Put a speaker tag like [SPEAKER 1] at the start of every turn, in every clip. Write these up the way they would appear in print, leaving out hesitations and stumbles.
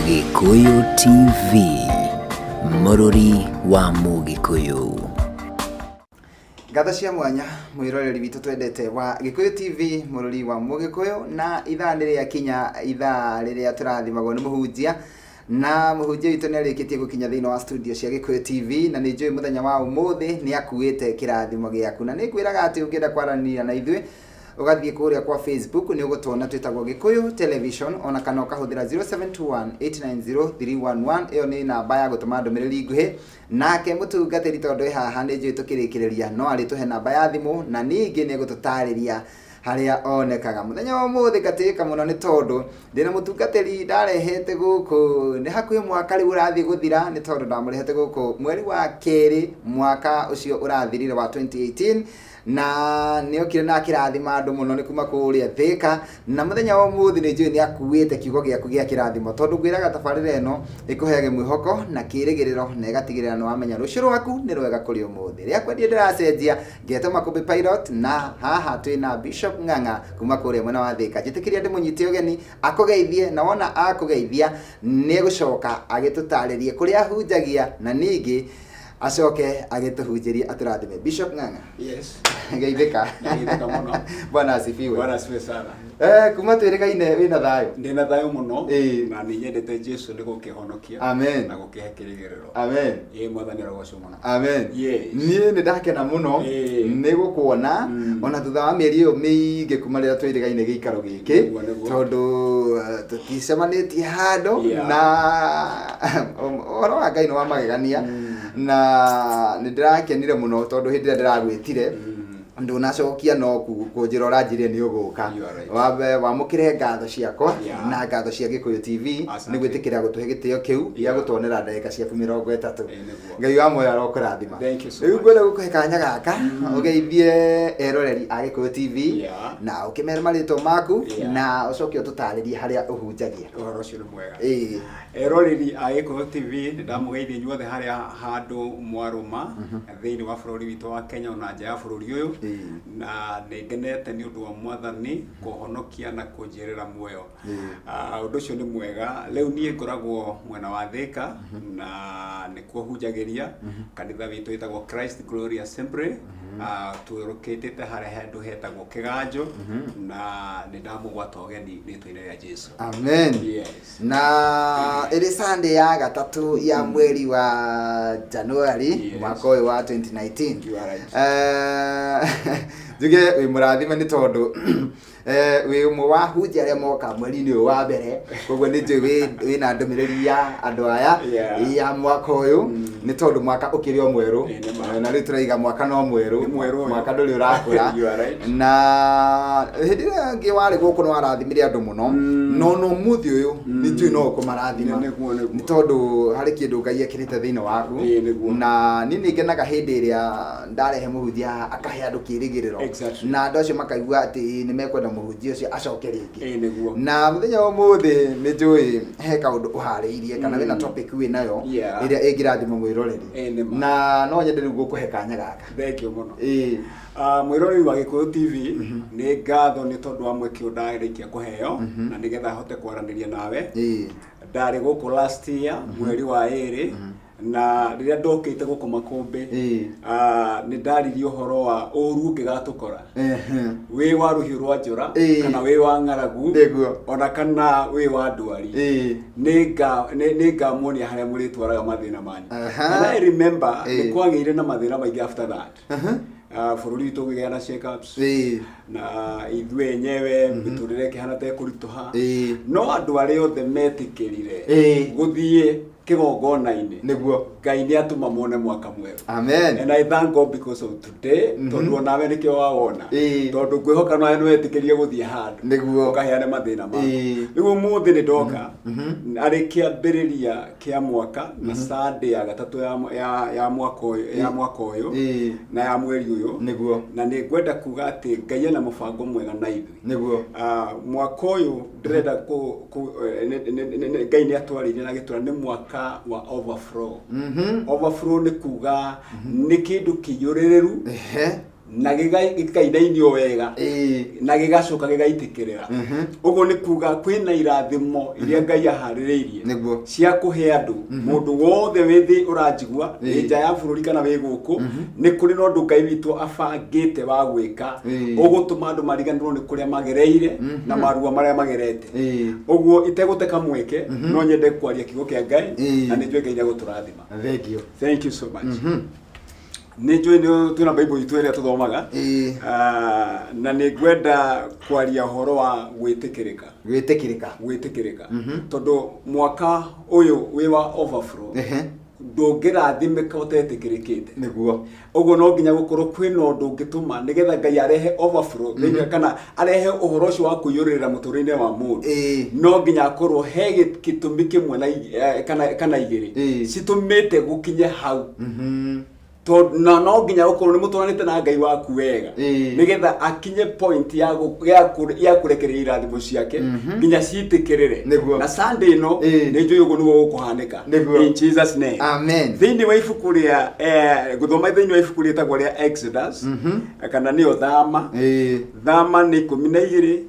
[SPEAKER 1] Gikuyu TV, Mũrũri wa Mũgĩkũyũ.
[SPEAKER 2] Ngatho cia mwanya mwiroreri witũ twendete wa Gikuyu TV, Mũrũri wa Mũgĩkũyũ, na ithaa rĩrĩa kinya ithaa rĩrĩa tũrathimagwo nĩ mũhunjia, na mũhunjia witũ nĩ arĩkĩtie gũkinya thĩinĩ wa studio cia Gikuyu TV, na nĩ njũĩ mũthenya wa ũmũthĩ nĩ akuĩte kĩrathimo gĩaku, na nĩ kwĩraga atĩ ũngĩenda kwaranĩria na ithuĩ ugathiĩ kũrĩa kwa Facebook nĩ ũgũtuona twĩtagwo Gikuyu Television, ona kana ũkahũthĩra 0721890311. ĩyo nĩ namba ya gũtũma ndũmĩrĩri nguhĩ, nake mũtungatĩri tondũ haha nĩ njũĩ tũkĩrĩkĩrĩria no arĩtũhe namba ya thimũ, na ningĩ nĩ gũtũtarĩria harĩa onekaga. Mũthenya wa ũmũthĩ gatĩka mũno nĩ tondũ ndĩna mũtungatĩri ndarehete gũkũ nĩ hakuhĩ mwaka rĩu ũrathiĩ gũthira, nĩ tondũ ndamũrehete gũkũ mweri wa kerĩ mwaka ũcio ũrathirire wa 2018, na nĩ okire na kĩrathima andũ mũno nĩ kuma kũrĩa Thĩka, na mũthenya wa ũmũthĩ nĩ njũĩ nĩ akuĩte kiugo gĩaku gĩa kĩrathimo, tondũ ngwĩraga tabarĩra ĩno ĩkũheage mwĩhoko na kĩĩrĩgĩrĩro na ĩgatigĩrĩra nĩ wamenya rũciũ rwaku nĩ rwega kũrĩ ũmũthĩ. Rĩrĩa kwendie ndĩracenjia ngetwo Makũmbĩ Pilot, na haha twĩna Bishop Ng'ang'a kuma kũrĩa mwena wa Thĩka. Njĩtĩkĩria ndĩmũnyite ũgeni akũgeithie, na wona akũgeithia nĩ gũcoka agĩtũtarĩrie kũrĩa ahunjagia, na ningĩ acoke agĩtũhunjĩrie atũrathime. Bishop Ng'ang'a.
[SPEAKER 3] Yes.
[SPEAKER 2] Geithĩka.
[SPEAKER 3] Geithĩka mũno.
[SPEAKER 2] Bwana asifiwe.
[SPEAKER 3] Bwana asifiwe sana.
[SPEAKER 2] Kuma twĩrĩgaine wĩna thayũ.
[SPEAKER 3] Ndĩna thayũ mũno. Na nĩ nyendete Jesu nĩ gũkĩhonokia.
[SPEAKER 2] Amen.
[SPEAKER 3] Na gũkĩhe kĩrĩgĩrĩro.
[SPEAKER 2] Amen.
[SPEAKER 3] Mwathani arogocwo mũno.
[SPEAKER 2] Amen.
[SPEAKER 3] Yes.
[SPEAKER 2] Niĩ nĩ ndakena mũno nĩ gũkuona ona thutha wa mĩeri ĩyo mĩingĩ kuma rĩrĩa twĩrĩgaine gĩikaro gĩkĩ, tondũ tũticemanĩtie handũ, na ũhoro wa Ngai nĩ wa magegania, na nĩ ndĩrakenire mũno tondũ hĩndĩ ĩrĩa ndĩragwĩtire ndunacokia no kũnjĩra ũranjĩrire nĩ ũgũka. Wamũkĩre ngatho ciakwa na ngatho cia Gikuyu TV nĩ gwĩtĩkĩra gũtũhe gĩtĩo kĩu gĩa gũtuonera ndagĩka ciaku 30. Ngai wa muoyo arokũrathima. Rĩu ngwenda gũkũhe kanya gaka ũgeithie eroreri a Gikuyu TV na ũkĩmere marĩtwa maku na ũcoke ũtũtarĩrie harĩa ũhunjagia.
[SPEAKER 3] Ũhoro ũcio nĩ mwega. Eroreri a Gikuyu TV nĩ ndamũgeithia inyuothe harĩa handũ mwarũma thĩinĩ wa bũrũri witũ wa Kenya na nja ya bũrũri ũyũ, na nĩngenete nĩ ũndũ wa Mwathani kũhonokia na kũnjĩrĩra muoyo. Ũndũ ũcio nĩ mwega. Rĩu niĩ ngoragwo mwena wa Thĩka na nĩkuo hunjagĩria. Kanitha witũ wĩtagwo Christ Glory Assembly. Tũrũkĩtĩte harĩa handũ hetagwo Kĩganjo, na nĩ ndamũgwata ũgeni rĩtwa-inĩ rĩa Jesu.
[SPEAKER 2] Amen.
[SPEAKER 3] Yes.
[SPEAKER 2] Na ĩrĩ Sunday ya gatatũ ya mweri wa January mwaka ũyũ wa 2019. Njuge wĩ mũrathime nĩ tondũ wĩ ũmwe wa hunjia arĩa moka mweri-inĩ ũyũ wa mbere, koguo nĩ njũĩ wĩna ndũmĩrĩri ya andũ aya ya mwaka ũyũ, nĩ tondũ mwaka ũkĩrĩ o mwerũ, na rĩu tũraiga mwaka no mwerũ, mwaka ndũrĩ ũrakũra, na hĩndĩ ĩrĩa ngĩ warĩ gũkũ nĩ warathimire andũ mũno, no ũmũthĩ ũyũ nĩ njũĩ no ũkũmarathima, nĩ tondũ harĩ kĩndũ Ngai ekĩrĩte thĩinĩ waku, na niĩ nĩ ngenaga hĩndĩ ĩrĩa ndarehe mũhunjia akahe andũ kĩĩrĩgĩrĩro, na andũ acio makaigua atĩ nĩ mekwenda mũhunjia ũcio acoke rĩngĩ. Na mũthenya wa ũmũthĩ nĩ njũĩ he kaũndũ ũharĩirie kana wĩna topic wĩnayo ĩrĩa ĩngĩrathima mwĩroreri, na no nyende rĩu gũkũhe kanya gaka.
[SPEAKER 3] Thengio mũno. Mwĩroreri wa Gikuyu TV nĩ ngatho nĩ tondũ wa mweke ndarĩkia kũheo, na nĩgetha hote kwaranĩria nawe. Ndarĩ gũkũ last year mweri wa ĩrĩ, na rĩrĩa ndokĩte gũkũ Makũmbĩ nĩ ndaririe ũhoro wa ũru ũngĩgatũkora, wĩ wa rũhiũ rwa njora kana wĩ wa ng'aragu ona kana wĩ wa ndwari, nĩ ngamuonia harĩa mũrĩtwaraga mathĩna manyu. And I remember nĩ kwagĩire na mathĩna maingĩ after that. Bũrũri witũ ũgĩgĩa na shake-ups, na ithuĩ enyewe mĩtũrĩre ĩkĩhana ta ĩkũritũha, no andũ arĩa othe metĩkĩrire gũthiĩ kĩgongona-inĩ nĩguo Ngai nĩ atũma mone mwaka mwerũ. Amen. And I thank God because of today, tondũ onawe nĩkĩo wawona, tondũ ngwĩhoka nawe nĩ wetĩkĩrie gũthiĩ handũ nĩguo ũkaheane mathĩna maku. Rĩu ũmũthĩ nĩ ndoka arĩ kĩambĩrĩria kĩa mwaka na Sunday ya gatatũ ya mwaka ũyũ na ya mweri ũyũ nĩguo, na nĩ ngwenda kuga atĩ Ngai ena mũbango mwega na ithuĩ nĩguo. Mwaka ũyũ ndĩrenda Ngai nĩ atwarĩire na gĩtũra nĩ mwaka wa overflow. Overflow nĩ kuga nĩ kĩndũ kĩiyũrĩrĩru na gikainainio wega na gigacoka gigaitikirira uguo ni kuga kwina irathimo iria Ngai ahaririirie cia kuhe andu mundu wothe withi uranjigua nja ya bururi kana wi guku ni kuri no ndu Ngai witu abangite wa gwika ugutuma andu mariganirwo ni kuria magereire na marua maria magerete uguo iteguteka mweke no nyende kwaria kiugo kia Ngai na ni njwe Ngai ni guturathima. Thank you so much. Nijue ndio tuna Bible itu ria tuthomaga na ni gwenda kwaria horo wa gwitikirika tondu mwaka uyu wi wa overflow ndungirathimika utetikirikite
[SPEAKER 2] niguo
[SPEAKER 3] uguo no nginya gukorwo kwina undu ngituma nigetha Ngai arehe overflow kana arehe uhoro ucio wa kuyuririra muturire wa mundu no nginya akorwo he gitumi kimwe na kana igiri citumite gukinye hau to no nginya ukorwo ni muturanite na Ngai waku wega nigetha akinye point ya kurekereria irathimo ciake nginya ciitikirire na Sunday no ni njui uguo niwo gukuhanika in Jesus name
[SPEAKER 2] amen.
[SPEAKER 3] Thini wa ibuku ria guthoma thini wa ibuku ria ria Exodus kana ni Thama Thama ni 12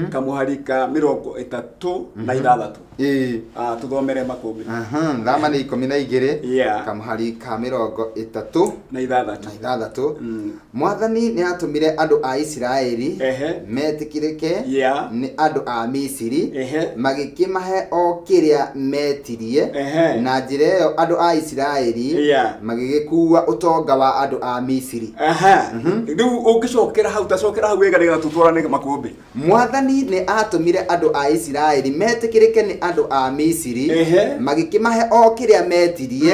[SPEAKER 3] kamuharika 36 na 6 tuthomere Makumbi
[SPEAKER 2] Thama ni 12 kamuharika 36
[SPEAKER 3] na 6
[SPEAKER 2] Mwathani ni atumire andu a Isiraeli metikirike ni andu a Misiri magikimahe o kiria metirie na njira iyo andu a Isiraeli magigikuwa utonga wa andu a Misiri.
[SPEAKER 3] Riu ungicokera hau tacokera hau wega nigetha tutwarane Makumbi.
[SPEAKER 2] Mwathani ni atumire andu a Isiraeli metikirike ni andu a Misiri magikimahe o kiria metirie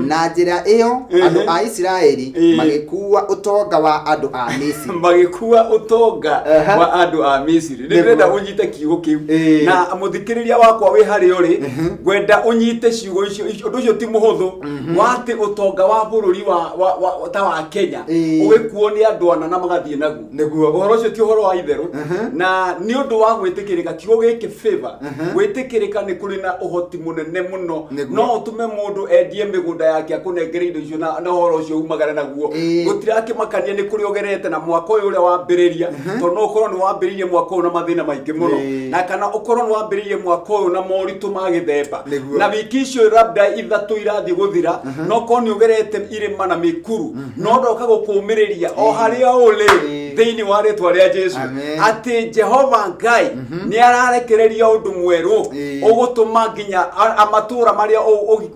[SPEAKER 2] na njira iyo andu a Isiraeli magikuwa utonga wa andu a Misiri
[SPEAKER 3] magikuwa utonga wa andu a Misiri. Ndirenda unyite kiugo kiu na muthikiriria wakwa wi hari uri gwenda unyite ciugo icio undu ucio ti muhuthu wati utonga wa bururi wa ta wa Kenya ugikuo ni andu ana na magathie naguo uhoro ucio ti uhoro wa itheru na ni undu wa gwitikirika kiugo giki favor gwitikirika ni kuri na uhoti munene muno no utume mundu endie migunda yake akunengere indo icio na uhoro ucio umagara naguo gutiraki makania ni kuri ogerete na mwaka uyu ule wambiriria to no ukorwo ni wambiririe mwaka uyu na mathina maingi muno na kana ukorwo ni wambiririe mwaka uyu na moritu ma githemba na wiki icio labda ithatu irathi guthira no ko ni ogerete irima na mikuru no ndoka gukumiriria o haria uli thiini wa ritwa ria Jesu ati Jehova Ngai ni ararekereria undu mweru ugutuma nginya amatura maria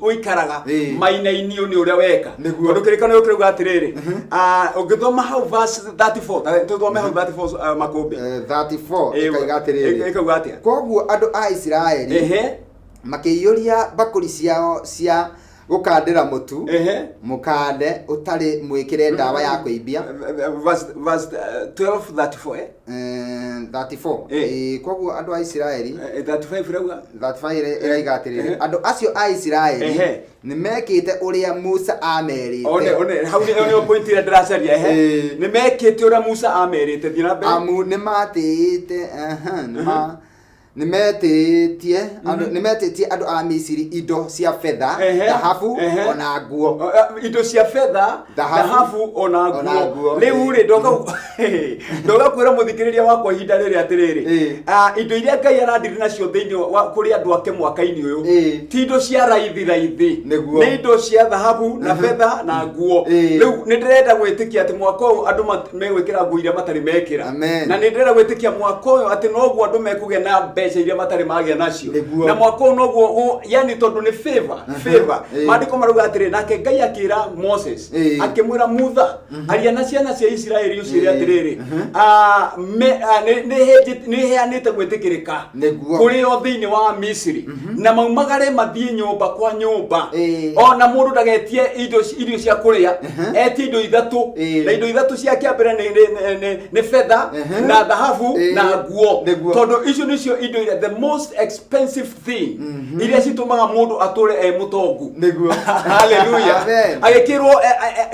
[SPEAKER 3] uikaraga maina-ini ni uria weka tondu kirikano yo kiruga atiriri ugithoma hau verse 34 tuthome hau 34 Makumbi
[SPEAKER 2] 34 ikaiga atiriri
[SPEAKER 3] ikauga atia
[SPEAKER 2] koguo andu a Isiraeli makiyuria bakuri ciao cia gukandira mutu mukande utari mwikire ndawa ya kuibia
[SPEAKER 3] verse 12:34
[SPEAKER 2] 34 koguo andu a Isiraeli
[SPEAKER 3] 35 irauga
[SPEAKER 2] 35 iraiga atiriri andu acio a Isiraeli ni mekite uria Musa amerite
[SPEAKER 3] one hau ni point ira ndiracaria ni mekite uria Musa amerite thina mbere
[SPEAKER 2] amu ni matite nimetitie andu a Misiri indo cia fedha dhahabu ona nguo
[SPEAKER 3] indo cia fedha dhahabu ona nguo riu ri ndoga kwira muthikiriria wakwa ihinda riri atiriri indo iria Ngai arandiri nacio thiini wa kuri andu ake mwaka-ini uyu ti indo cia raithi ni indo cia dhahabu na fedha na nguo riu ni ndirenda gwitikia ati mwaka uyu andu megwikira nguo iria matari mekira na ni ndirenda gwitikia mwaka uyu ati noguo andu mekuge na mbeca iria matari magia nacio na mwaka uyu noguo yani tondu ni favor maandiko maruga atiri nake Ngai akira Moses akimwira Mutha aria na ciana cia Israeli ucio atiriri ni heanite gwitikirika kuri o thiini wa Misiri na maumagare mathie nyumba kwa nyumba ona mundu ndagetie irio cia kuria eti indo ithatu na indo ithatu ciake mbere ni fedha na dhahabu na nguo tondu icio nicio indo iria the most expensive thing iria citumaga mundu atore mutongu
[SPEAKER 2] Niguo.
[SPEAKER 3] hallelujah agekirwo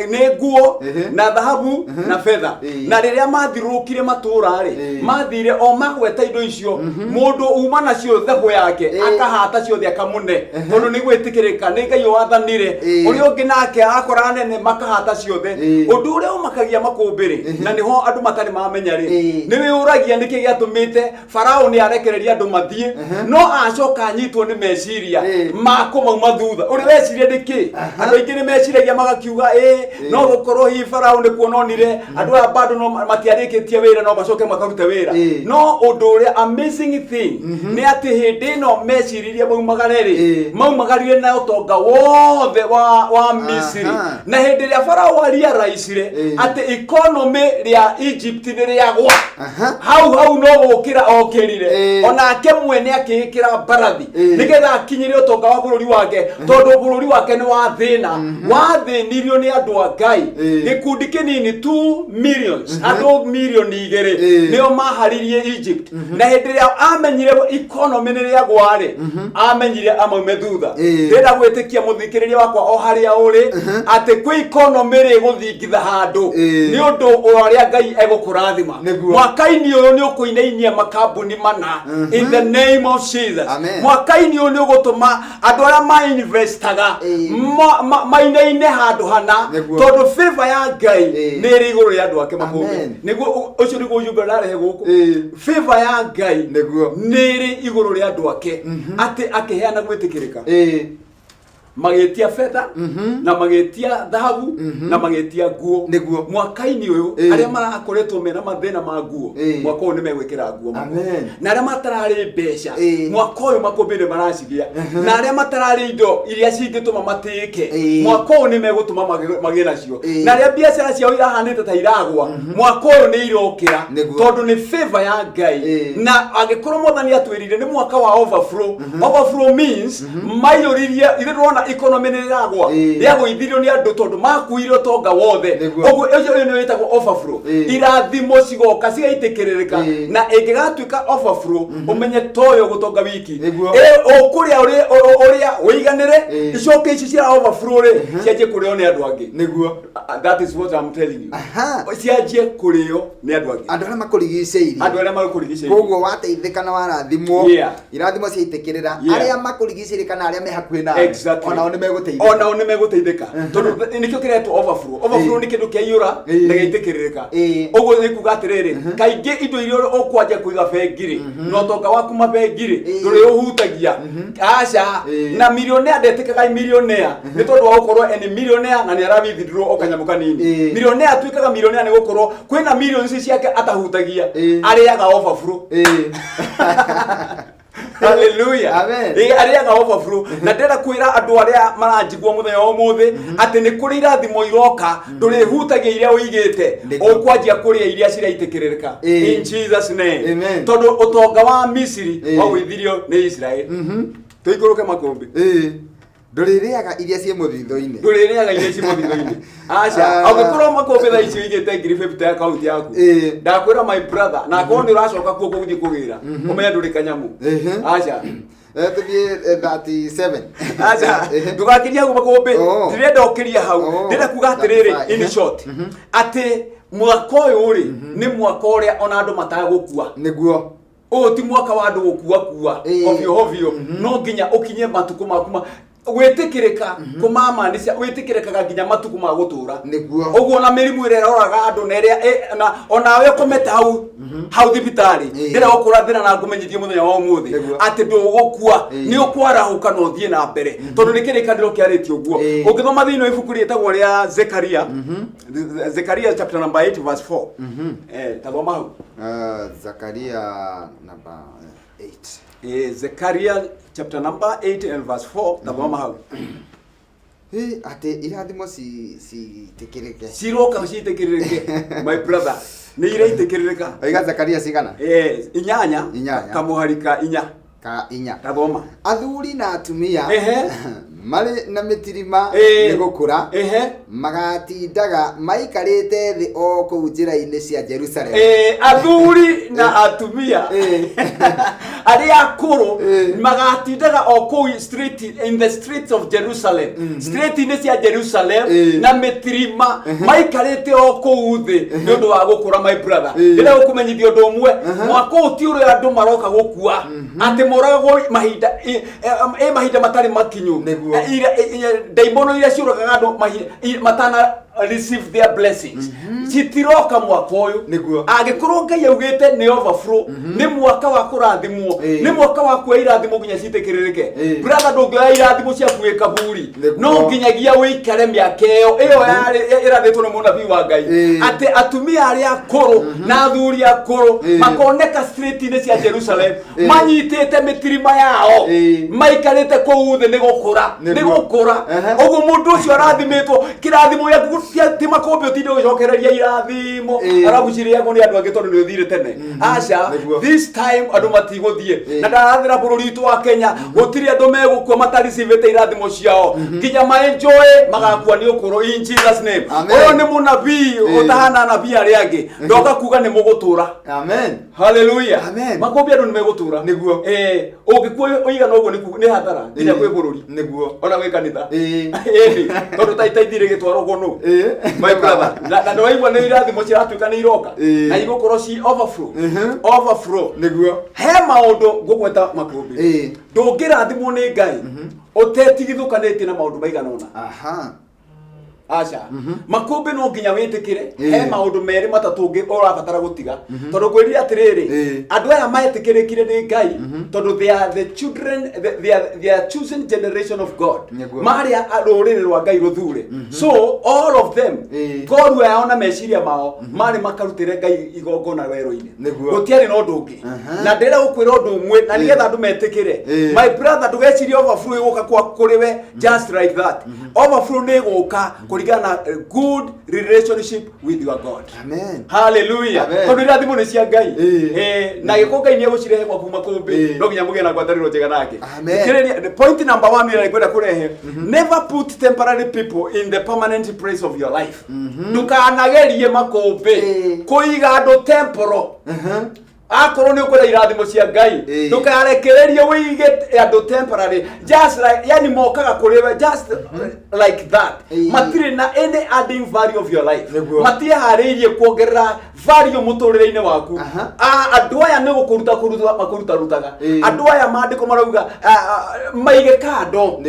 [SPEAKER 3] ne nguo na dhahabu na fedha na riria mathirukire matura ri mathire o magweta indo icio mundu uma nacio thego yake akahata ciothe akamune tondu ni gwitikirika ni Ngai wathanire uri ungi nake akora nene makahata ciothe undu uria umakagia makumbiri na niho andu matari mamenya ri ni wiuragia niki giatumite Farao ni arekereria andu mathie no acoka anyitwo ni meciria makumauma thutha uri weciria niki andu aingi ni meciragia magakiuga no gukorwo hi Farao ni kuononire andu aya bado no matiarikitie wira no macoke makarute wira no undu uria amazing thing ni ati hindi no meciririe maumagarire na utonga wothe wa Misiri na hindi ria Farao realize ati economy ria Egypt ni riagwa hau no gukira okirire onake mwene akikira barathi nigetha akinyire utonga wa bururi wake tondu bururi wake ni wathinirio ni andu a Ngai gikundi kinini 2 millions andu million 2 nio maharirie Egypt na hindi ria amenyire economy ni riagwa ri amenyire amaume thutha ndenda gwitikia muthikiriria wakwa o haria uri ati kwi economy ri guthingitha handu ni undu uria Ngai egukurathima mwaka-ini uyu ni ukuinainia makambuni mana in the name of Jesus mwaka-ini uyu ni ugutuma andu aria ma investaga mainaine handu hana tondu favor ya Ngai ni iri iguru ria andu ake makumbi niguo ucio niguo ujumbe ndarehe guku favor ya Ngai ni iri iguru ria andu ake ati akiheana gwitikirika magetia fedha na magetia dhahabu na magetia nguo mwaka-ini uyu aria marakoretwo mena mathina ma nguo mwaka uyu ni megwikira nguo na aria matarari mbeca mwaka uyu makumbire maracigia na aria matarari indo iria cingituma matike mwaka uyu ni megutuma magire nacio na aria biacara ciao irahanite ta iragwa mwaka uyu ni irokira tondu ni favor ya Ngai na agikorwo Mwathani atwirire ni mwaka wa overflow overflow means mayoririe irona economy ni ragwa yago ithirio ni andu tondu makuire tonga wothe ogu ejo ni wetagwo overflow irathimo cigoka cigaitikirika na ingigatuika overflow umenye toyo gutonga wiki okuria uria wiganire icoke ici cia overflow ri ciaje kurio ni andu angi niguo that is what I'm telling you ciaje kurio ni andu angi
[SPEAKER 2] andu aria makurigiceirie koguo wateithika na warathimwo irathimo ciaitikirira aria makurigiceirie kana aria me hakuhi na
[SPEAKER 3] ona ni meguteithika tondu nikio kiretwo overflow ni kindu kiaiyura na gaitikirika uguo ni kuga atiriri kaingi indo irio ukwanja kuiga bengiri no tonga waku mabengiri nduri uhutagia aca na millionaire ndetikaga millionaire ni tondu wa gukorwo eni millionaire na ni aravithirwo okanyamuka nini millionaire atuikaga millionaire ni gukorwo kwina millions ciake atahutagia ariaga overflow hallelujah amen ariaga overflow na ndera kwira andu aria maranjigwa muthenya wa muthi ati ni kuri irathimo iroka nduri hutagia iria uigite ukwanjia kuria iria ciraitikirika in Jesus name tondu utonga wa Misiri wa gwithirio ni Israel tuikuruke makumbi
[SPEAKER 2] nduririaga iria cie muthitho-ini
[SPEAKER 3] aca agikorwo makumbi tha icio igite ngiri 50 account yaku ndakwira my brother na korwo ni uracoka kuo guthii kugira umenya nduri kanyamu aca
[SPEAKER 2] tuthie 37
[SPEAKER 3] aca ndugakiria gu makumbi ndirenda ukiria hau ndenda kuga atiriri in short ati mwaka uyu ri ni mwaka uria ona andu matagukua
[SPEAKER 2] niguo
[SPEAKER 3] ti mwaka wa andu gukua ovyo no nginya ukinye matuku maku wetikirika kumamanisha wetikirika nginya matuku ma gutura uguo na mirimu ire roraga andu na iria na onawe kometa hau thibitari ndira gukurathira na ngumenyithie muthenya wa umuthi ati ndugukua ni ukwarahuka no thie na mbere tondu nikirikaniro kiaritio uguo ungithoma thino ibuku rietagwo ria Zekaria chapter number 8 verse 4 tathoma hau
[SPEAKER 2] Zekaria number 8
[SPEAKER 3] Zekaria chapter number 8 and verse 4 tathoma hau
[SPEAKER 2] ati irathimo citikirike
[SPEAKER 3] ciroka citikirike my brother ni iraitikirika
[SPEAKER 2] aiga Zekaria cigana
[SPEAKER 3] inyanya kamuharika inya
[SPEAKER 2] ka inya
[SPEAKER 3] kathoma
[SPEAKER 2] athuri na atumia mari na mitirima
[SPEAKER 3] ni
[SPEAKER 2] gukura magatindaga maikarite thi o kuu njira-ini cia Jerusalem
[SPEAKER 3] athuri na atumia ari akuru magatindaga o kuu street in the streets of Jerusalem street-ini cia Jerusalem na mitirima maikarite o kuu thi ni undu wa gukura my brother ndira gukumenyithio undu umwe mwaka utiuri andu maroka gukua ati moragwo mahinda mahinda matari makinyu daimono ira ciurogaga andu matana receive their blessings citiroka mwaka uyu angikorwo Ngai augite ni overflow ni mwaka wa kurathimwo ni mwaka wa kuoya irathimo nginya citikiririke brother ndungioya irathimo cia kuika buri no nginyagia wikare miaka iyo irathitwo ni munabii wa Ngai ati atumia ari akuru na athuri akuru makoneka street-ini cia Jerusalem manyitite mitirima yao maikarite kuu thi ni gukura uguo mundu ucio arathimitwo kirathimo ya ti makombe utinde ucokereria irathimo araguciria ngo ni andu angi tondu ni uthire tene aca this time andu matiguthie na ndarathira bururi tu wa Kenya gutiri andu megukua matari civete irathimo ciao nginya ma enjoy magakua ni ukuru in Jesus name uyo ni munabii utahana nabii ari angi ndoka kuga ni mugutura
[SPEAKER 2] amen
[SPEAKER 3] hallelujah makombe andu ni megutura niguo ungikua uiga noguo ni hathara nginya kwi bururi niguo ona wi kanitha tondu taitaithire gitwaro gono my brother na ndo aigwa ni irathimo ciratuika ni iroka na igukoro ci overflow niguo he maundu ngugweta makombe ndungirathimwo ni Ngai utetigithukanite na maundu maigana ona acha makombe no nginya witikire he maundu meri matatu ngi urabatara gutiga tondu kwirira atiriri andu aya maetikirikire ni Ngai tondu they are the children they are chosen generation of God mari aruriri rwa Ngai ruthure so all of them God we aona meciria mao mari makarutire Ngai igongona wero-ini gutiari no ndungi na ndira gukwira undu umwe na nigetha andu metikire my brother ndugeciria overflow guka kwa kuriwe just like that overflow ni guka kurigana good relationship with your God. Amen. Hallelujah. Tondu irathimo ni cia Ngai. Na giko Ngai ni egucirehe kwa kuma kumbi. No nginya muge na ngwataniro njega nake. Amen. Point number 1 ni kwenda kurehe. Never put temporary people in the permanent place of your life. Ndukanagerie makombe. Kuiga andu temporal. Akoro ni ukwenda irathimo cia Ngai ndukarekererie wige andu temporary just like yani mokaga kuriwe just like that matire na any adding value of your life matie haririe kuongerera value muturire-ini waku andu aya ni gukuruta rutaga andu aya mandiko marauga maige kando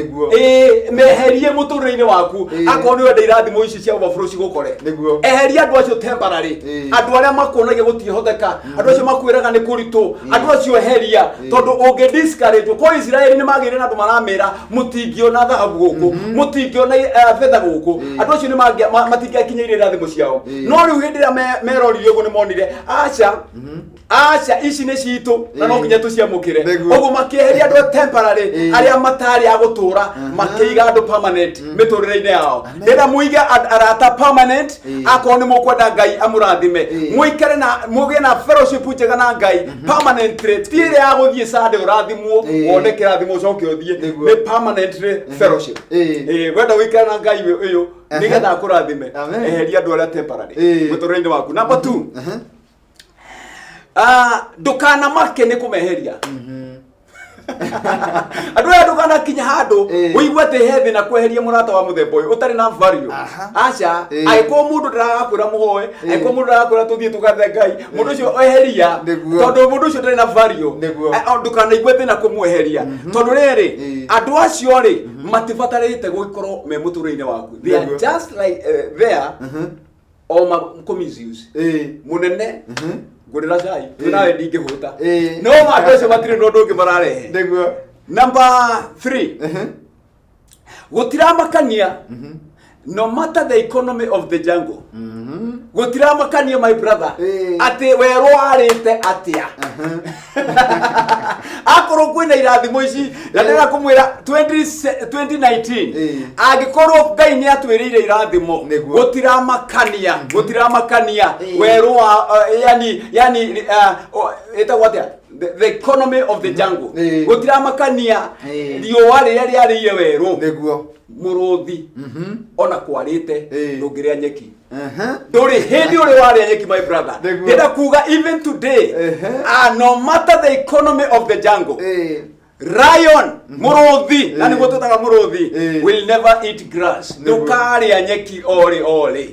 [SPEAKER 3] meherie muturire-ini waku akoro ni wenda irathimo ici cia overflow cigukore eheria andu acio temporary andu aria makuonagia gutihotheka andu acio kwiraga ni kuritu andu acio heria tondu unge discourage ko Israeli ni magire na andu maramira mutingio na thahabu guku mutingio na fedha guku andu acio ni matingia kinyaire irathimo ciao no riu hindira meroririo go ni monire acha ici ni citu na no nginya tuciamukire uguo makieheria andu temporary aria matari agutura makiiga andu permanent miturire-ini yao ndira muiga arata permanent akoni mukwenda Ngai amurathime muikare na mugie na fellowship njega na Ngai permanently tire ya guthie sade urathimwo wone kirathimo ucoke uthie ni permanently fellowship wenda wikare na Ngai uyu nigetha akurathime eheria andu aria temporary muturire-ini waku number 2 ndukana make ni kumeheria andu aya ndukana kinya handu uigwe te hethi na kweheria murata wa muthemba uyu utari na value acha aiko mundu ndarakwira muhoe aiko mundu ndarakwira tuthie tugathe Ngai mundu ucio eheria tondu mundu ucio ndari na value ndukana igwe thina kumweheria tondu riri andu acio ri matibatarite gukorwo me muturire-ini waku they are just like there o commissions munene ngurira cai nawe ndingihuta no mandu acio matire nondu ungi mararehe number 3 gutiramakania no matter the economy of the jungle gutiramakania my brother ati werwo arite atia akoro kwina irathimo ici na ndira kumwira 2019 agikorwo Ngai ni atwirire irathimo gutiramakania werwo yani eta watia the economy of the jungle
[SPEAKER 2] Eh.
[SPEAKER 3] gutiramakania
[SPEAKER 2] Eh.
[SPEAKER 3] riũa rĩrĩa rĩarĩire werũ
[SPEAKER 2] Nĩguo.
[SPEAKER 3] mũrũthi ona kwarĩte
[SPEAKER 2] Eh.
[SPEAKER 3] ndũngĩrĩa nyeki ndũrĩ hĩndĩ ũrĩ warĩa nyeki my brother
[SPEAKER 2] Nĩguo.
[SPEAKER 3] ndĩrenda kuga even today no matter the economy of the jungle lion mũrũthi na nĩguo tũtaga mũrũthi will never eat grass ndũkarĩa nyeki ori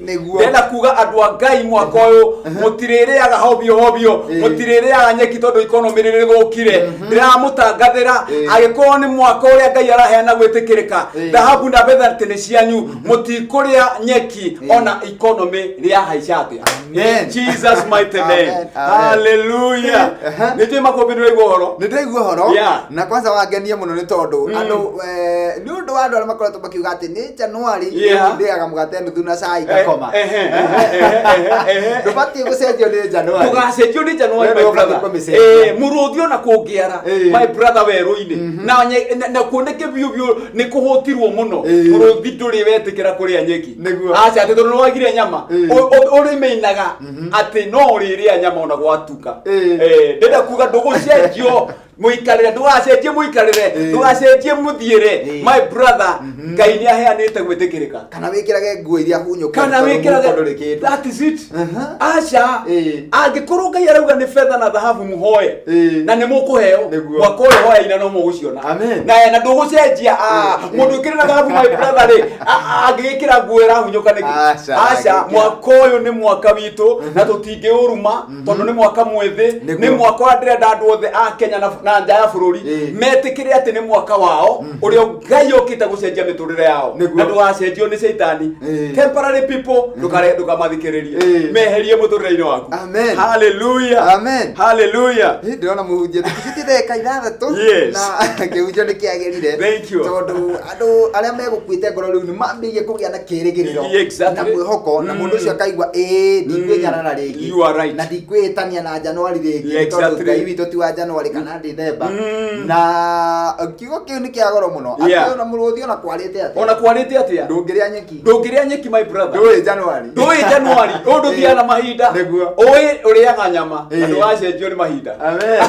[SPEAKER 2] Nĩguo.
[SPEAKER 3] ndĩrenda kuga andũ a Ngai mwaka ũyũ mũtirĩrĩaga hobio mũtirĩrĩaga nyeki tondũ economy nĩ gũkire ndĩramũtangathĩra agĩkorwo nĩ mwaka ũrĩa Ngai araheana gwĩtĩkĩrĩka thahabu na betha atĩ nĩ cianyu mũtikũrĩa nyeki ona economy rĩahaica atĩa in Jesus mighty name hallelujah nĩtũĩ makũmbĩ nĩũraigua ũhoro
[SPEAKER 2] Nĩndaigua ũhoro
[SPEAKER 3] Yeah.
[SPEAKER 2] na kwanza wangenia mũno nĩ tondũ andũ nĩ ũndũ wa andũ arĩa makoretwo makiuga atĩ nĩ Januari ndĩaga mũgate nuthu na cai ngakoma ndũbatiĩ gũcenjio nĩ Januari
[SPEAKER 3] tũgacenjio nĩ Januari my brother mũrũthi ona kũngĩara my brother werũ-inĩ na kuoneke biũ nĩ kũhũtirwo mũno mũrũthi ndũrĩ wetĩkĩra kũrĩa nyeki aca atĩ tondũ nĩwagire nyama ũrĩmeinaga atĩ no ũrĩrĩa nyama ona gwatuka ndĩrenda kuga ndũgũcenjio muikarire ndugacenjie muikarire ndugacenjie muthiire my brother Ngai ni aheanite gwitikirika
[SPEAKER 2] kana wikirage nguo iria hunyuka
[SPEAKER 3] kana wikirage that is it acha angikorwo Ngai arauga ni fedha na dhahabu muhoye na ni mukuheo mwaka uyu hoya ina no muguciona na ndugucenjia mundu ukiri na dhahabu my brother ri angikira nguo ira hunyuka niki acha mwaka uyu ni mwaka witu na tutingiuruma tondu ni mwaka mwethi ni mwaka wa ndirenda andu othe a Kenya na nja ya bururi metikire ati ni mwaka wao uria Ngai okite gucenjia miturire yao na ndugacenjio ni Saitani temporary people ndukamathikiririe meherie muturire-ini waku
[SPEAKER 2] amen
[SPEAKER 3] hallelujah
[SPEAKER 2] amen
[SPEAKER 3] hallelujah
[SPEAKER 2] ndirona muhunjia tikititheka ithathatũ na kĩhunjio nĩ kĩagĩrire tondũ andũ arĩa megũkuĩte ngoro rĩu nĩ mambĩrĩirie kũgĩa na kĩĩrĩgĩrĩro na mwĩhoko na mũndũ ũcio akaigua ndikwĩnyarara rĩngĩ na ndikwĩhĩtania na Januari rĩngĩ tondũ Ngai witũ ti wa Januari kana December na kiugo kĩu nĩ kĩa goro mũno atĩ ona mũrũthi ona kwarĩte atĩa ndũngĩrĩa nyeki my brother ndũĩ Januari ũndũ thiana mahinda ũĩ ũrĩaga nyama na ndũgacenjio nĩ mahinda amen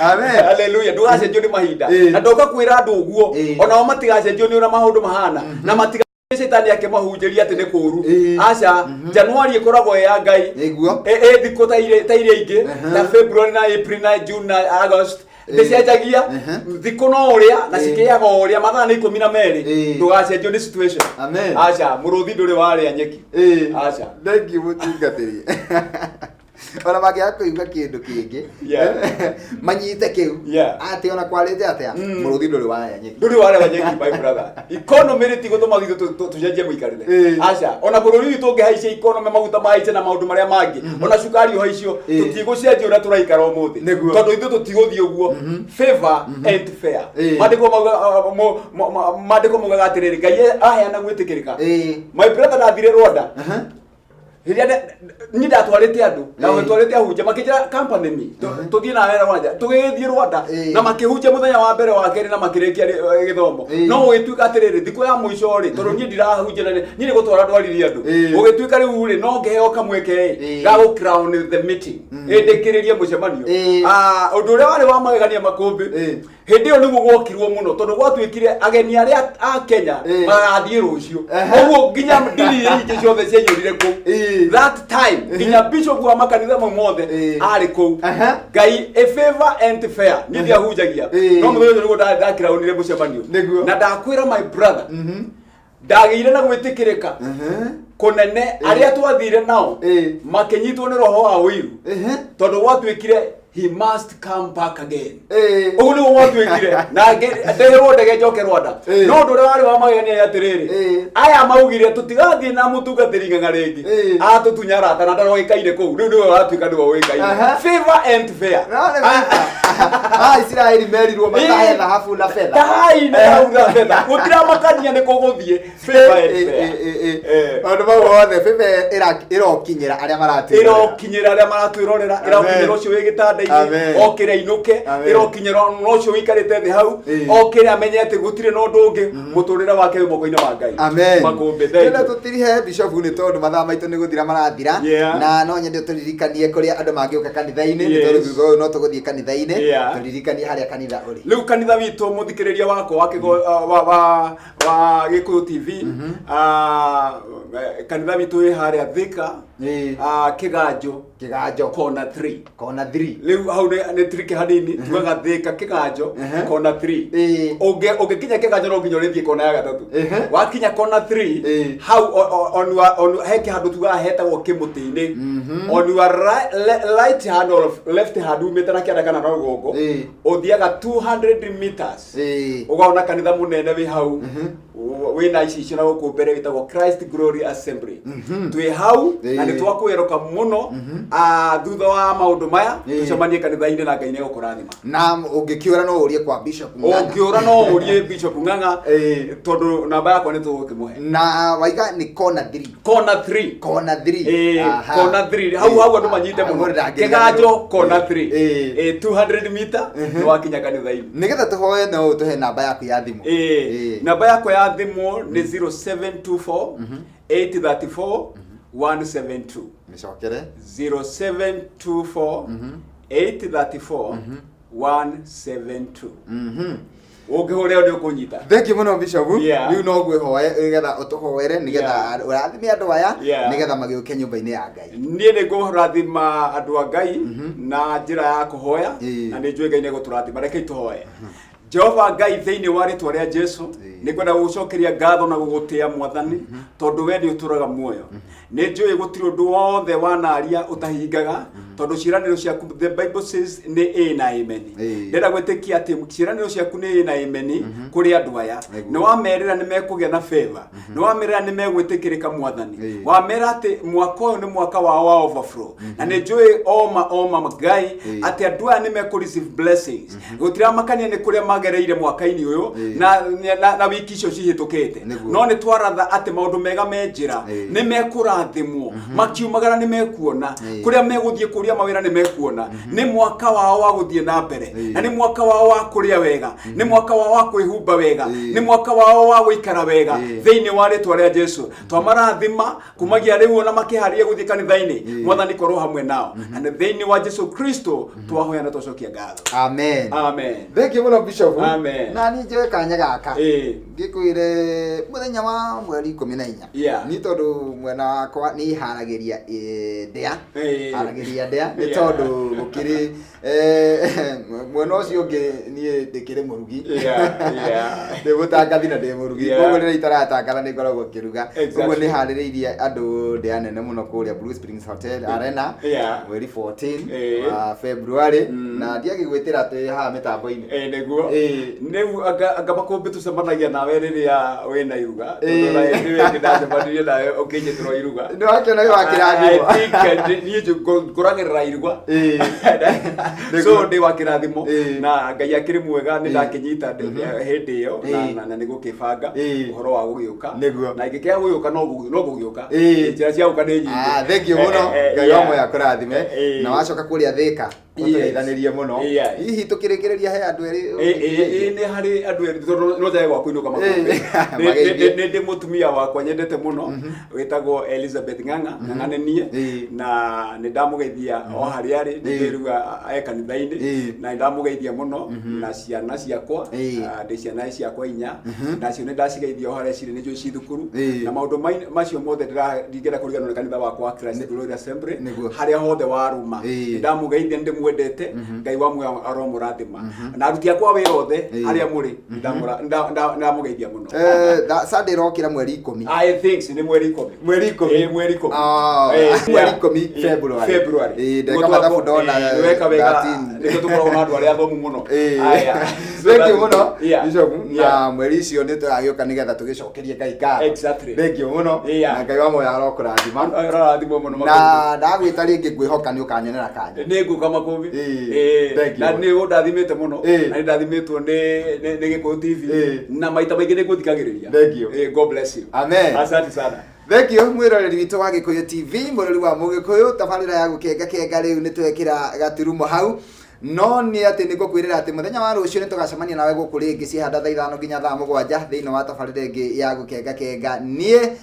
[SPEAKER 2] hallelujah ndũgacenjio nĩ mahinda na ndokakwĩra andũ ũguo onao matigacenjio nĩ ũrĩa maũndũ mahana na matiga Saitani yake mahunjĩria atĩ nĩ kũũru aca Januari ĩkoragwo ya Ngai thikũ ta iria ingĩ na February na April na June na August ndĩcenjagia thikũ no ũrĩa na cikĩaga ũrĩa mathaa nĩ 12 ndũgacenjio nĩ situation aca mũrũthi ndũrĩ warĩa nyeki aca thengi mũtungatĩri ona mangĩaga kũigua kĩndũ kĩngĩ manyite kĩu atĩ ona kwarĩte atĩa mũrũthi ndũrĩ warĩa nyeki
[SPEAKER 3] my brother economy rĩ tigũtũma tũcenjie mũikarĩre aca ona bũrũri witũ ũngĩhaicia economy maguta mahaice na maũndũ marĩa mangĩ ona cukari ũhaicio tũtigũcenjia ũrĩa tũraikara ũmũthĩ tondũ ithuĩ tũtigũthiĩ ũguo favor and fair mandĩko maugaga atĩrĩrĩ Ngai aheana gwĩtĩkĩrĩka my brother ndathire Rwanda hiria ni ndatwarite andu na twatwarite ahunjia makijira company mi tuthie na wera wanja tugithie Rwanda na makihunjia muthenya wa mbere wa keri na makirikia githomo no ugituika atiriri thiko ya muico ri tondu ni ndirahunjia ni gutwara ndwaririe andu ugituika riu ri no ngeheo kamweke ga go crown the meeting ndikiririe mucemanio undu uria wari wa magegania makumbi hindi yo niguo gwokirwo muno tondu gwatuikire ageni aria a Kenya magathie rucio uguo nginya ndiri ingi ciothe cianyurire ku that time nginya bishop wa makanitha mothe ari ku Ngai a favor and fair ni dia hunjagia no muthenya nigo ndakiraunire mucemanio na ndakwira my brother ndagire na gwitikirika kunene aria twathire nao makinyitwo ni roho wa wiru tondu gwatuikire he must come back again ugu ni gwatuikire na ndeherwo ndege njoke Rwanda no ndu wari wa mageni atiriri aya maugire tutigathie na mutungatiri ng'ang'aringi atutunyarata na ndarogikaire ku riu niwe watuika niwe wikaire favor and fair Israeli merirwo matahe dhahabu na fedha tai na fedha gutira makania ni kuguthie favor and fair
[SPEAKER 2] andu mau othe favor irokinyira aria maratwirorera
[SPEAKER 3] irokinyira ucio wi gitanda thainie okire inuke irokinyera no cio wikarite thi hau okire amenye ati gutire no ndungi muturire wake moko-ini wa Ngai
[SPEAKER 2] amen
[SPEAKER 3] makumbe
[SPEAKER 2] tena tutirihe bishop ni tondu mathaa maitu ni guthira marathira na no nyende turirikanie kuria andu mangiuka kanitha-ini ni tondu thutha no tuguthie kanitha-ini turirikanie haria kanitha uri
[SPEAKER 3] riu kanitha witu muthikiriria wako wa Gikuyu TV kanitha witu wi haria Thika Kiganjo corner 3 riu hau ni triki hanini tugaga Thika Kiganjo corner 3 ungikinya Kiganjo no nginya urithie kona ya gatatu wakinya corner 3 hau on heke handu tugaga hetagwo Kimutini on your right hand or left hand umite na kianda kana rugongo uthiaga 200 meters ugaona kanitha munene wi hau wina ici na guku mbere witagwo Christ Glory Assembly twi hau na ni twakwiroka muno thutha wa maundu maya tucemanie kanitha-ini na Ngai ni gukurathima
[SPEAKER 2] na ungikiura no urie kwa Bishop Ng'ang'a
[SPEAKER 3] ungiura no urie Bishop Ng'ang'a tondu namba yakwa ni tugukimuhe
[SPEAKER 2] na waiga ni corner 3
[SPEAKER 3] corner 3 hau andu manyite muno Kiganjo corner 3 200 meter ni wakinya kanitha-ini
[SPEAKER 2] nigetha tuhoe no tuhe namba yaku ya thimu
[SPEAKER 3] namba yakwa ya thimu ni 0724 834 172
[SPEAKER 2] micokere
[SPEAKER 3] 0724 834 172 ungihureo ni ukunyita
[SPEAKER 2] thank you muno Bishop riu no ngwihoe nigetha utuhoere nigetha urathime andu aya nigetha magiuke nyumba-ini ya Ngai
[SPEAKER 3] nie ni ngurathima andu a Ngai na njira ya kuhoya na ni njui Ngai ni guturathima reke tuhoe Jehova Ngai thiini wa ritwa ria Jesu ni kwenda gucokeria ngatho na gugutia Mwathani tondu we ni uturaga muoyo ni njui gutiri undu wothe wanaria utahingaga tondu ciraniro ciaku the Bible says ni na amen ndenda gwitikia ati ciraniro ciaku ni na amen kuri andu aya ni wamerera ni mekugia na favor ni wamerera ni megwitikirika Mwathani wamera ati mwaka uyu ni mwaka wa overflow na ni njui oma Ngai ati andu aya ni meku receive blessings gutira makania ni kuria magereire mwaka-ini uyu na wiki icio cihitukite no ni twaratha ati maundu mega menjira ni mekurathimwo makiumagara ni mekuona kuria meguthie kuria mawira ni mekuona ni mwaka wao wa guthie na mbere na ni mwaka wao wa kuria wega ni mwaka wao wa kwihumba wega ni mwaka wao wa guikara wega thiini wa ritwa ria Jesu twamarathima kumagia riu ona makiharia guthie kanitha-ini Mwathani korwo hamwe nao na thiini wa Jesu Kristo twahoya na twacokia ngatho
[SPEAKER 2] amen thank you muno Bishop
[SPEAKER 3] amen
[SPEAKER 2] na ni njoi kanya gaka ngikwire muthenya wa mweri 14 ni tondu mwena wakwa ni haragiria ndea ni tondu gukiri mwena ucio ungi ni ndikire murugi ndi gutangathi na ndi murugi koguo rira itaratangatha ni ngoragwo ngiruga koguo ni haririirie andu ndea nene muno kuria Blue Springs Hotel Arena mweri 14 wa February na ndiagigwitira ati ha mitambo-ini
[SPEAKER 3] niguo niu anga makumbi tucemanagia nawe riria wina iruga tondu niwe ndacemanirie nawe ukinyitirwo iruga
[SPEAKER 2] ni wakiona wi wakirathimo
[SPEAKER 3] niĩ nguragirira iruga so ndi wakirathimo na Ngai akiri mwega ni ndakinyita hindi iyo na ni gukibanga uhoro wa gugiuka na ingikea gugiuka no gugiuka njira cia guka ni nyingi
[SPEAKER 2] thank you muno Ngai wamwe akurathime na wacoka kuria Thika tugeithanirie muno hihi tukirikiriria he andu eri
[SPEAKER 3] ni hari andu eri no jae gwa kuinuka makumbi ni ndi mutumia wakwa nyendete muno witagwo Elizabeth Ng'ang'a ni nie na ni ndamugeithia o hari ari ndiruga kanitha-ini na ndamugeithia muno na ciana ciakwa ndi ciana ciakwa inya na cio ni ndacigeithia o hari ciri ni njui cithukuru na maundu macio mothe ndingenda kurigana na kanitha wakwa Christ Glory Assembly haria hothe waruma ndamugeithia ndi mwendete Ngai wamwe aromurathima na aruti akwa wira othe aria muri ndamugeithia muno
[SPEAKER 2] Sunday rokira mweri 10
[SPEAKER 3] I think ni mweri 10
[SPEAKER 2] mweri 10
[SPEAKER 3] mweri 10
[SPEAKER 2] mweri 10 February ndeka mathabu ndona
[SPEAKER 3] weka wega ndio tukorwo na andu aria athomu muno
[SPEAKER 2] aya thank you muno Bishop na mweri icio ni turagiuka nigetha tugicokerie Ngai ngatho thank you muno na Ngai wamwe arokurathima muno na ndagwita ringi ngwihoka ni ukanyonera kanya
[SPEAKER 3] ni nguka makumbi na ni undathimite muno na ndathimitwo ni Gikuyu TV na maita maingi ni nguthikagiriria
[SPEAKER 2] thank you
[SPEAKER 3] God bless you
[SPEAKER 2] amen
[SPEAKER 3] asante sana
[SPEAKER 2] thank you mwiroreri witu wa Gikuyu TV murori wa Mugikuyu tabarira ya gukenga riu ni twekira gaturumo hau no ni ati niko kwirira ati muthenya wa rucio ni tugacemania nawe guku ringi cihanda thaa 5 nginya thaa 7 thiini wa tabarira ingi ya gukenga nie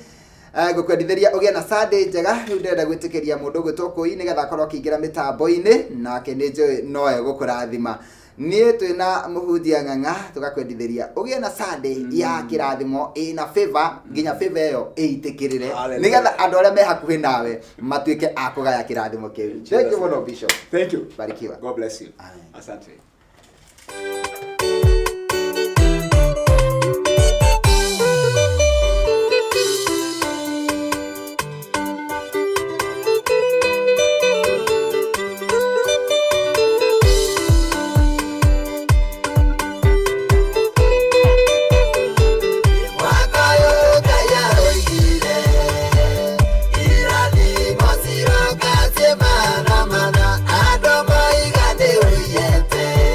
[SPEAKER 2] gukwendithĩria ugie na Sunday njega. Riu ndenda gwĩtĩkĩria mũndũ gwĩtwo ni getha akorwo akĩingĩra mĩtambo-inĩ nake nĩ njũĩ no egũkũrathima. Niĩ twĩna mũhunjia ng'ang'a tugakwendithĩria ugie na Sunday ya kĩrathimo ina favor nginya favor ĩyo ĩitĩkĩrĩre ni getha andũ arĩa me hakuhĩ nawe matuĩke a kũgaya kĩrathimo kĩu. Thank you muno Bishop.
[SPEAKER 3] Thank you.
[SPEAKER 2] Barikiwa.
[SPEAKER 3] God bless you.
[SPEAKER 2] Amen.
[SPEAKER 3] Asante.
[SPEAKER 4] Mana, mana, ado mai gade uyete.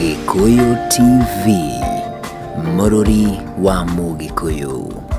[SPEAKER 1] Gikuyu TV, Mũrũri wa Mũgĩkũyũ.